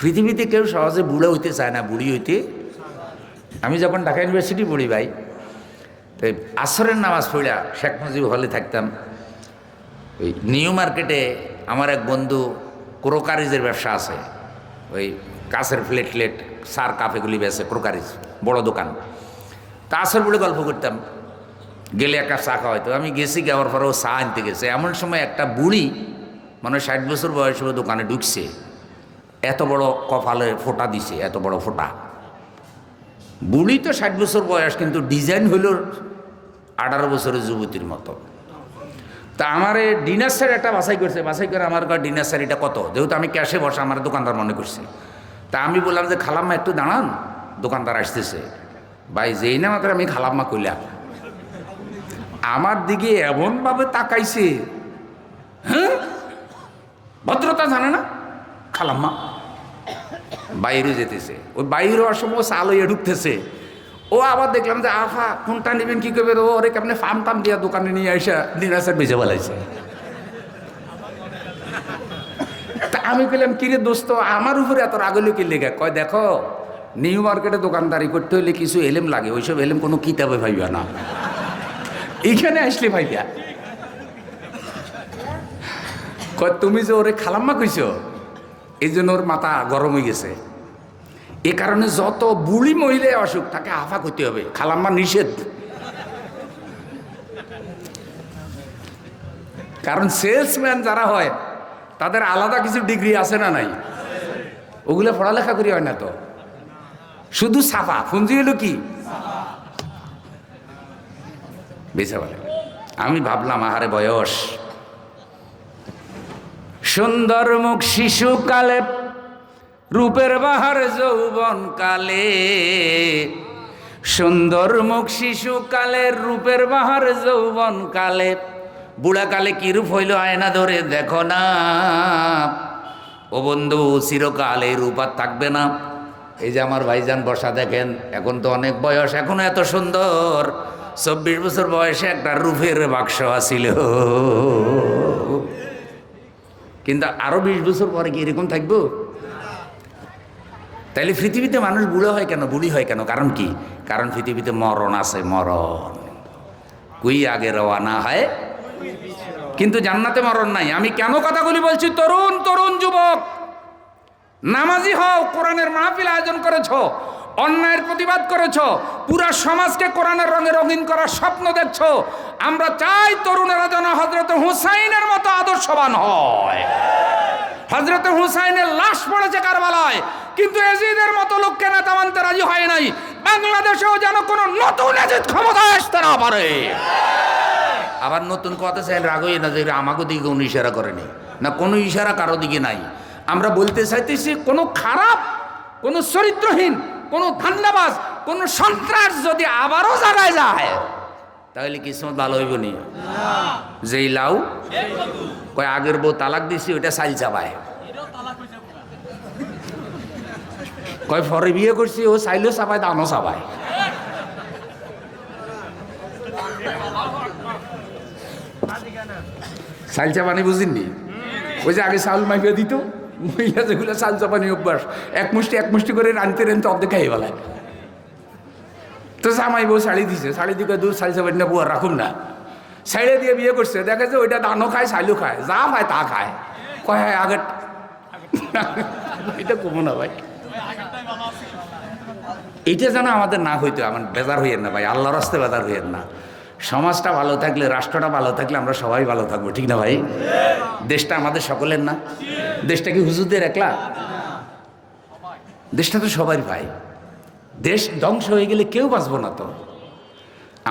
পৃথিবীতে কেউ সহজে বুড়ো হইতে চায় না, বুড়ি হইতে। আমি যখন ঢাকা ইউনিভার্সিটি পড়ি ভাই, তো আসরের নামাজ পড়া শেখ মুজিব হলে থাকতাম। ওই নিউ মার্কেটে আমার এক বন্ধু ক্রোকারিজের ব্যবসা আছে, ওই কাছের প্লেট সার কাপ এগুলি বেছে, ক্রোকারিজ বড় দোকান। তা আসর বলে গল্প করতাম, গেলে একটা চা খাওয়া হয়তো। আমি গেছি, যাওয়ার পরেও চা আনতে গেছে। এমন সময় একটা বুড়ি, মানে 60 বছর বয়স হলো, দোকানে ঢুকছে। এত বড় কপালে ফোঁটা দিছে, এত বড় ফোঁটা। বুড়ি তো 60 বছর বয়স, কিন্তু ডিজাইন হইল 18 বছরের যুবতীর মতো। তা আমার ডিনার সেট একটা বাছাই করছে, বাছাই করে আমার ডিনার সেট এটা কত, যেহেতু আমি ক্যাশে বসা, আমার দোকানদার মনে করছে। তা আমি বললাম যে খালাম্মা একটু দাঁড়ান, দোকানদার আসতেছে। ভাই যেই না মাত্র আমি খালাম্মা কইলাম, আমার দিকে এমনভাবে তাকাইছে, হ্যাঁ ভদ্রতা জানে না খালাম্মা। বাইরে যেতেছে, ওই বাইরে অসময় চাল হইয়া ঢুকতেছে। ও আবার দেখলাম যে আফা কোনটা নেবেন কি করবে, ও ওরে কেমনি ফার্ম টাম দিয়া দোকানে নিয়ে আসা ডিনার বেঁচে বলাইছে। তা আমি কইলাম কিরে দোস্ত, আমার উপরে এত রাগলি কি লেগে? কয় দেখো, নিউ মার্কেটে দোকানদারি করতে হলে কিছু এলেম লাগে, ওইসব এলেম কোনো কিতাবে ভাইবা না, এইখানে আসলে ভাইবা। কয় তুমি যে ওরে খালাম্মা কইছো, এই জন্য ওর মাথা গরম হয়ে গেছে। এ কারণে যত বুড়ি মহিলা অসুখ তাকে আফা করতে হবে, খালাম্মা নিষেধ। কারণ সেলসম্যান যারা হয় তাদের আলাদা কিছু ডিগ্রি আছে না নাই? ওগুলো পড়ালেখা করি হয় না তো, শুধু ছাপা ফুঞ্জি হলো কি বেছে বলে। আমি ভাবলাম আহারে বয়স, সুন্দর মুখ শিশুকালে, রূপের বাহার যৌবন কালে। সুন্দর মুখ শিশুকালে, রূপের বাহার যৌবন কালে। বুড়াকালে কি রূপ হইল আয়না ধরে দেখো না। ও বন্ধু, চিরকাল এই রূপ আর থাকবে না। এই যে আমার ভাইজান বসা দেখেন, এখন তো অনেক বয়স, এখনো এত সুন্দর। 24 বছর বয়সে একটা রূপের বাক্স আছিল, কিন্তু আরো 20 বছর পরে কি এরকম থাকবো? তাইলে পৃথিবীতে মানুষ বুড়ো হয় কেন, বুড়ি হয় কেন? কারণ কি? কারণ পৃথিবীতে মরণ আছে, মরণ। কুই আগে রওয়ানা হয়, কিন্তু জান্নাতে মরণ নাই। আমি কেন কথাগুলি বলছি? তরুণ তরুণ যুবক, নামাজি হও, কোরআনের মাহফিল আয়োজন করেছো, অন্যায়ের প্রতিবাদ করেছো, পুরা সমাজকে কোরআনের রঙে রঙিন করার স্বপ্ন দেখছো। আমরা চাই তরুণেরা যেন হযরত হুসাইনের মতো আদর্শবান হয়। হযরত হুসাইনের লাশ পড়েছে কারবালায়, কিন্তু এজিদের মতো লোককে নেতা মানতে রাজি হয় নাই। বাংলাদেশেও যেন কোনো নতুন এজিদ ক্ষমতায় আসতে না পারে। আবার নতুন কথা চাই, রাগই না যে আমাকে দিকে কোনো ইশারা করেনি, না কোনো ইশারা কারো দিকে নাই। আমরা বলতে চাইতেছি, কোনো খারাপ, কোনো চরিত্রহীন, কোনো ধান্দাবাজ, কোনো সন্ত্রাস যদি আবারও জায়গায় যায়, তাহলে কিসমত ভালো হইব নি? যেই লাউ কয় আগের বউ তালাক দিছি, ওইটা চাইল চাবায়। কয় পরে বিয়ে করছি, ও চাইলেও চাবায়, দানও চাবায়। চাইল চাবানি বুঝিনি? ওই যে আগে চাউল মাইফিয়া দিত, মহিলা যেগুলো চাল চাপানি অভ্যাস, এক মুষ্টি করে রানতে রানতে অর্ধেক খাই বেলায়। তো জামাই বউ শাড়ি দিছে, শাড়ি দিকে দূর চাল চাপানি না, বুয়া রাখুন না, শাড়ি দিয়ে বিয়ে করছে। দেখে যে ওইটা দানও খায়, চাইলও খায়, যা পায় তা খায়। কয় হ্যাঁ আগের, এটা কমো না ভাই, এইটা যেন আমাদের না হইতো। আমার বেজার হইয়েন না ভাই, আল্লাহর রাস্তে বেজার হইয়েন না। সমাজটা ভালো থাকলে, রাষ্ট্রটা ভালো থাকলে আমরা সবাই ভালো থাকবো, ঠিক না ভাই? দেশটা আমাদের সকলের না, দেশটা কি হুজুরদের একলা? দেশটা তো সবাই ভাই। দেশ ধ্বংস হয়ে গেলে কেউ বাঁচবো না তো।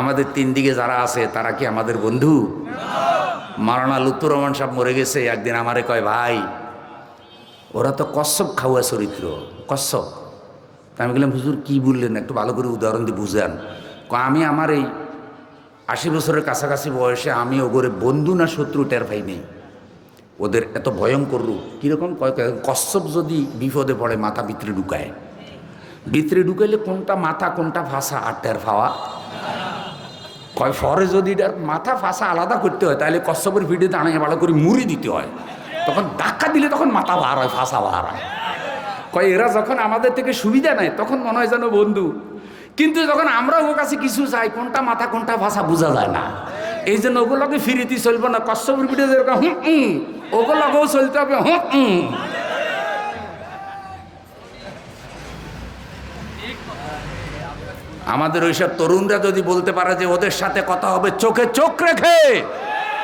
আমাদের 3 দিকে যারা আছে তারা কি আমাদের বন্ধু? মাওলানা লুৎফর রহমান সাহেব মরে গেছে, একদিন আমারে কয় ভাই ওরা তো কচ্ছপ খাওয়া চরিত্র, কচ্ছপ। তা আমি বললাম হুজুর কি বললেন, একটু ভালো করে উদাহরণ দিয়ে বুঝান। আমি আমার এই 80 বছরের কাছাকাছি বয়সে আমি ওগরে বন্ধু না শত্রু টের পাই নেই। ওদের এত ভয়ঙ্কর রূপ। কীরকম? কচ্ছপ যদি বিপদে পড়ে মাথা ভিতরে ঢুকায়, ভিতরে ঢুকাইলে কোনটা মাথা কোনটা ফাঁসা আর টের পাওয়া। কয় ফরে যদি এটার মাথা ফাঁসা আলাদা করতে হয়, তাহলে কচ্ছপের ভিড়ে দাঁড়িয়ে ভালো করে মুড়ি দিতে হয়, তখন ধাক্কা দিলে তখন মাথা বার হয়, ফাঁসা বার হয়। কয় এরা যখন আমাদের থেকে সুবিধা নেয় তখন মনে হয় যেন বন্ধু, কিন্তু যখন আমরা ওর কাছে কিছু চাই কোনটা মাথা কোনটা ভাষা বোঝা যায় না। এই জন্য ওগুলোকে ফিরিতে চলবো না, কশ্যপের ভিডিও যেরকম ওগুলোকেও চলতে হবে আমাদের ওইসব তরুণরা যদি বলতে পারে যে ওদের সাথে কথা হবে চোখে চোখ রেখে,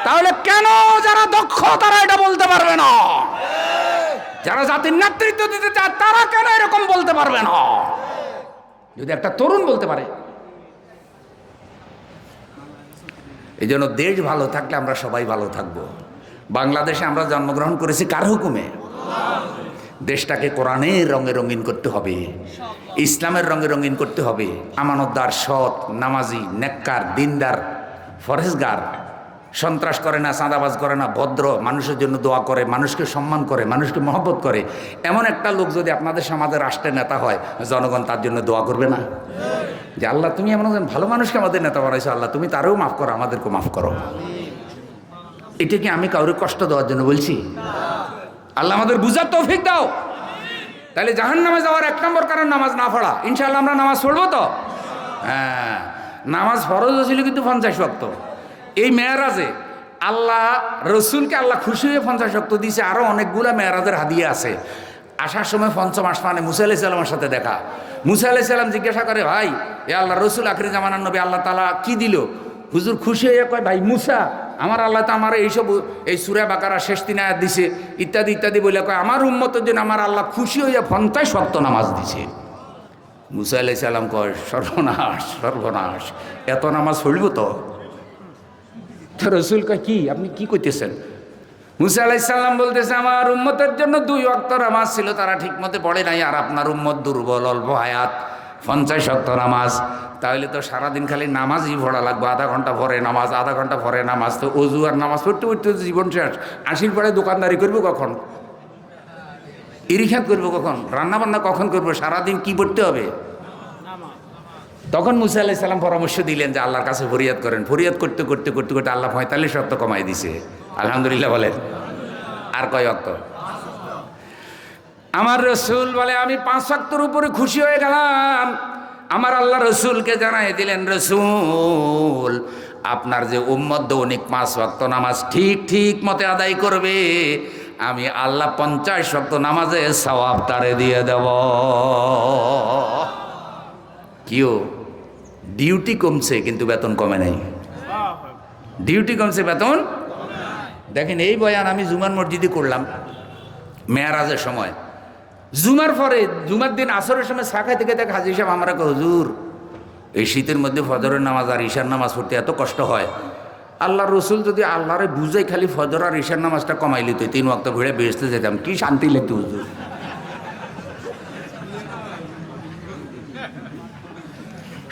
তাহলে কেন যারা দক্ষ তারা এটা বলতে পারবে না? যারা জাতির নেতৃত্ব দিতে চায় তারা কেন এরকম বলতে পারবে না? যদি একটা তরুণ বলতে পারে। এই জন্য দেশ ভালো থাকলে আমরা সবাই ভালো থাকবো। বাংলাদেশে আমরা জন্মগ্রহণ করেছি কার হুকুমে? দেশটাকে কোরআনের রঙে রঙিন করতে হবে, ইসলামের রঙে রঙিন করতে হবে। আমানতদার, সৎ, নামাজি, নেককার, দিনদার, ফরহেজগার, সন্ত্রাস করে না, চাঁদাবাজ করে না, ভদ্র, মানুষের জন্য দোয়া করে, মানুষকে সম্মান করে, মানুষকে মহব্বত করে, এমন একটা লোক যদি আপনাদের সমাজের রাষ্ট্রের নেতা হয়, জনগণ তার জন্য দোয়া করবে না? যে আল্লাহ তুমি এমন একজন ভালো মানুষকে আমাদের নেতা বানাইছো, আল্লাহ তুমি তারও মাফ করো, আমাদেরকেও মাফ করো। এটা কি আমি কাউকে কষ্ট দেওয়ার জন্য বলছি? আল্লাহ আমাদের বুঝার তৌফিক দাও। তাহলে জাহান্নামে যাওয়ার 1 নম্বর কারণ নামাজ না পড়া। ইনশাআল্লাহ আমরা নামাজ পড়বো তো? হ্যাঁ, নামাজ ফরজ ছিল কিন্তু 50 ওয়াক্ত। এই মেরাজে আল্লাহ রসুলকে আল্লাহ খুশি হয়ে 50 ওয়াক্ত দিয়েছে। আরও অনেকগুলো মেরাজের হাদিয়া আছে। আসার সময় পঞ্চম আসমানে মুসা আলাইহিস সালামের সাথে দেখা। মুসা আলাইহিস সালাম জিজ্ঞাসা করে, ভাই এ আল্লাহ রসুল আখিরি জামানার নবী, আল্লাহ তাআলা কি দিল? হুজুর খুশি হয়ে কয়, ভাই মুসা, আমার আল্লাহ তো আমার এইসব এই সূরা বাকারা শেষ 3 আয়াত দিছে, ইত্যাদি ইত্যাদি বলে কয় আমার উম্মতের জন্য আমার আল্লাহ খুশি হইয়া 50 ওয়াক্ত নামাজ দিছে। মুসা আলাইহিস সালাম কয়, সর্বনাশ সর্বনাশ, এত নামাজ পড়ব তো? রসুল কয়, কি আপনি কি কইতেছেন? মুসা আলাইহিস সালাম বলতেছে, আমার উম্মতের জন্য 2 ওয়াক্ত নামাজ ছিল, তারা ঠিক মতো পড়ে নাই, আর আপনার উম্মত দুর্বল, অল্প হায়াত, 50 ওয়াক্ত নামাজ। তাহলে তো সারাদিন খালি নামাজই পড়া লাগবে, আধা ঘন্টা পরে নামাজ, আধা ঘন্টা পরে নামাজ। তো অজু আর নামাজ পড়তে পড়তে জীবন শেষ। 80 পরে দোকানদারি করবো কখন? ইরিখাত করবো কখন? রান্না বান্না কখন করবো? সারাদিন কি পড়তে হবে? তখন মুসা আলাইহিস সালাম পরামর্শ দিলেন যে আল্লাহর কাছে ফরিয়াদ করেন। ফরিয়াদ করতে করতে করতে করতে আল্লাহ 45 ওয়াক্ত কমাই দিছে। আলহামদুলিল্লাহ বলেন। আর কয় ওয়াক্ত? আমার রসুল বলে, আমি 5 ওয়াক্তের উপরে খুশি হয়ে গেলাম। আমার আল্লাহ রসুলকে জানাই দিলেন, রসুল আপনার যে উম্মত দৈনিক 5 ওয়াক্ত নামাজ ঠিক ঠিক মতে আদায় করবে, আমি আল্লাহ 50 ওয়াক্ত নামাজে সওয়াব তারে দিয়ে দেব। কিও ডিউটি কমছে কিন্তু বেতন কমে নাই। ডিউটি কমছে, বেতন। দেখেন এই বয়ান আমি জুমার মসজিদে করলাম মেয়ারাজের সময়। জুমার পরে জুমার দিন আসরের সময় চা খাইতে খাইতে হাজী সাহেব আমরা কই, হুজুর এই শীতের মধ্যে ফজরের নামাজ আর ঈশার নামাজ পড়তে এত কষ্ট হয়, আল্লাহ রসুল যদি আল্লাহরে বুঝাই খালি ফজর আর ঈশার নামাজটা কমাই লিত, 3 ওয়াক্ত ঘুরে বেহেশতে যেতাম, কি শান্তি লাগতো হুজুর।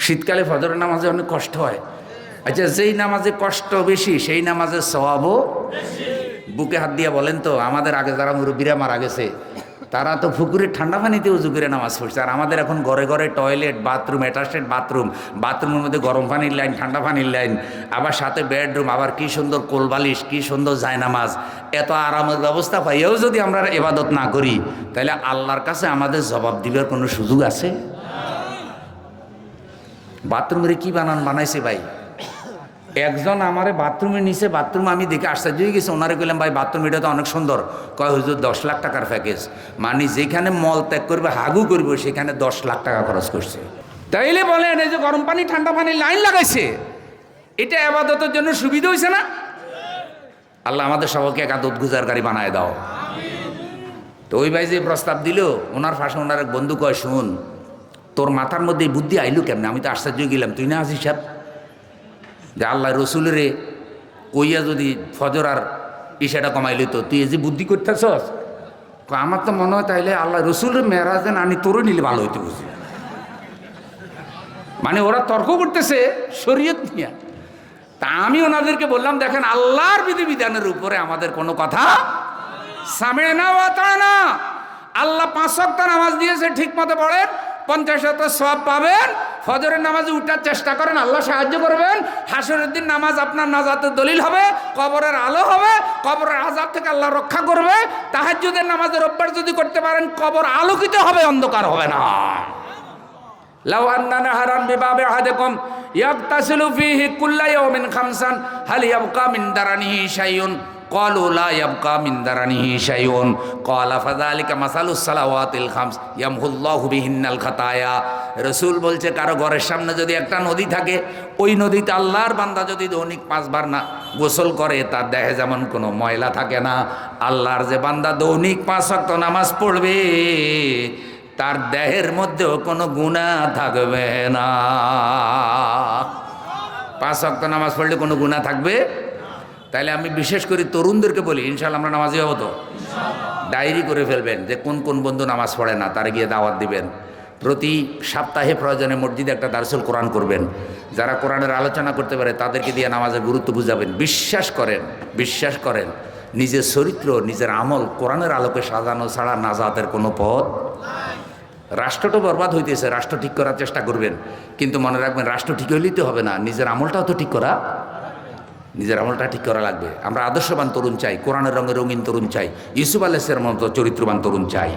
শীতকালে ফজরের নামাজে অনেক কষ্ট হয়। আচ্ছা, যেই নামাজে কষ্ট বেশি সেই নামাজের সওয়াবও বুকে হাত দিয়ে বলেন তো, আমাদের আগে যারা মুরব্বীরা মারা গেছে তারা তো পুকুরের ঠান্ডা পানিতে উজু করে নামাজ পড়ছে, আর আমাদের এখন ঘরে ঘরে টয়লেট, বাথরুম, অ্যাটাচড বাথরুম, বাথরুমের মধ্যে গরম পানির লাইন, ঠান্ডা পানির লাইন, আবার সাথে বেডরুম, আবার কি সুন্দর কোলবালিশ, কি সুন্দর জায়নামাজ, এত আরামের ব্যবস্থা পাইয়াও যদি আমরা ইবাদত না করি, তাহলে আল্লাহর কাছে আমাদের জবাব দিবার কোনো সুযোগ আছে? বাথরুমের কি বানাইছে ভাই? একজন আমারে বাথরুমের নিচে, বাথরুম আমি দেখে আশ্চর্য হয়ে গেছি। ওনারে কইলাম, ভাই বাথরুম এটা তো অনেক সুন্দর। কয় হুজুর 10 লাখ টাকার প্যাকেজ, মানে যেখানে মল ত্যাগ করবে, হাগু করবে, সেখানে 10 লাখ টাকা খরচ করছে। তাইলে বলেন এই যে গরম পানি ঠান্ডা পানির লাইন লাগাইছে, এটা ইবাদতের জন্য সুবিধা হয়েছে না? আল্লাহ আমাদের সবাইকে একাদত গুজারকারী বানায় দাও। তো ওই ভাই যে প্রস্তাব দিল, ওনার পাশে ওনার এক বন্ধু কয়, শুন তোর মাথার মধ্যে বুদ্ধি আইলো কেমনে? আমি তো আশ্চর্য গেলাম, তুই না আসিস সাহেব যে আল্লাহ রসুলের কইয়া যদি ফজর আর ইশাটা কমাই লিত, তুই এই যে বুদ্ধি করতেছস? আমার তো মনে হয় তাইলে আল্লাহ রসুলের মেরাজে আনি তোরও নিলে ভালো হইতে বুঝি। মানে ওরা তর্ক করতেছে শরীয়ত নিয়ে। তা আমি ওনাদেরকে বললাম, দেখেন আল্লাহর বিধিবিধানের উপরে আমাদের কোনো কথা সামে না ওয়াতা না। আল্লাহ 5 ওয়াক্ত নামাজ দিয়েছে, ঠিক মতো পড়েন, 50 সওয়াব পাবেন। ফজরের নামাজে উঠার চেষ্টা করেন, আল্লাহ সাহায্য করবেন। হাসরের দিন নামাজ আপনার নাজাতের দলিল হবে, কবরের আলো হবে, কবরের আযাব থেকে আল্লাহ রক্ষা করবে। তাহাজ্জুদের নামাজের অভ্যাস যদি করতে পারেন, কবর আলোকিত হবে, অন্ধকার হবে না। লাউ আন্না নাহারান বিবাবি আহাদিকুম ইয়াগতাসিলু ফীহি কুল্লা ইয়াওমিন খামসান হাল ইয়াবকা মিন দারানিহি শাইউন ক্বালু লা ইয়াবকা মিন দারানিহি শাইউন ক্বালা ফাযালিকা মাসালুস সালাওয়াতিল খামস ইয়ামহুল্লাহু বিহিন্নাল খাতায়া। রাসূল বলছে, কারো ঘরের সামনে যদি একটা নদী থাকে, ওই নদীতে আল্লাহর বান্দা যদি দৈনিক 5 বার না গোসল করে, তার দেহে যেমন কোনো ময়লা থাকে না, আল্লাহর যে বান্দা দৈনিক 5 ওয়াক্ত নামাজ পড়বে, তার দেহের মধ্যেও কোনো গুনাহ থাকবে না। 5 ওয়াক্ত নামাজ পড়লে কোনো গুনাহ থাকবে? তাইলে আমি বিশেষ করে তরুণদেরকে বলি, ইনশাআল্লাহ আমরা নামাজি হব তো। ডায়েরি করে ফেলবেন যে কোন কোন বন্ধু নামাজ পড়ে না, তারা গিয়ে দাওয়াত দিবেন। প্রতি সপ্তাহে প্রয়োজনে মসজিদে একটা দারসুল কোরআন করবেন। যারা কোরআনের আলোচনা করতে পারে তাদেরকে দিয়ে নামাজের গুরুত্ব বুঝাবেন। বিশ্বাস করেন নিজের চরিত্র, নিজের আমল কোরআনের আলোকে সাজানো ছাড়া নাজাতের কোনো পথ। রাষ্ট্রটা বরবাদ হইতেছে, রাষ্ট্র ঠিক করার চেষ্টা করবেন, কিন্তু মনে রাখবেন রাষ্ট্র ঠিক হইলেই তো হবে না, নিজের আমলটাও তো ঠিক করা, নিজের আমলটা ঠিক করা লাগবে। আমরা আদর্শবান তরুণ চাই, কোরআনের রঙে রঙিন তরুণ চাই, ইউসুফ আলাইহিস সালামের মতো চরিত্রবান তরুণ চাই।